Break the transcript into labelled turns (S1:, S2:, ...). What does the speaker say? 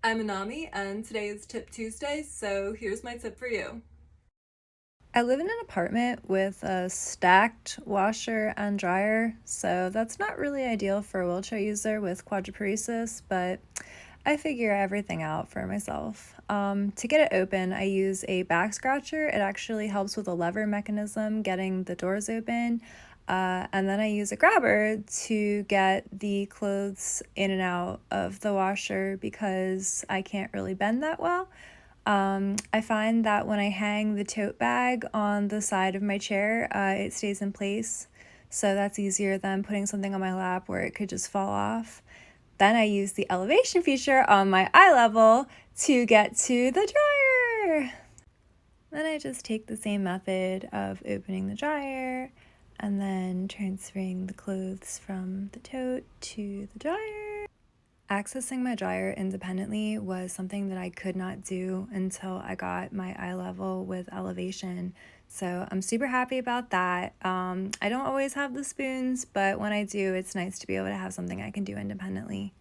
S1: I'm Anomie, and today is Tip Tuesday, so here's my tip for you.
S2: I live in an apartment with a stacked washer and dryer, so that's not really ideal for a wheelchair user with quadriparesis, but I figure everything out for myself. To get it open, I use a back scratcher. It actually helps with a lever mechanism getting the doors open. And then I use a grabber to get the clothes in and out of the washer because I can't really bend that well. I find that when I hang the tote bag on the side of my chair, it stays in place. So that's easier than putting something on my lap where it could just fall off. Then I use the elevation feature on my iLevel to get to the dryer. Then I just take the same method of opening the dryer and then transferring the clothes from the tote to the dryer. Accessing my dryer independently was something that I could not do until I got my iLevel with elevation. So I'm super happy about that. I don't always have the spoons, but when I do, it's nice to be able to have something I can do independently.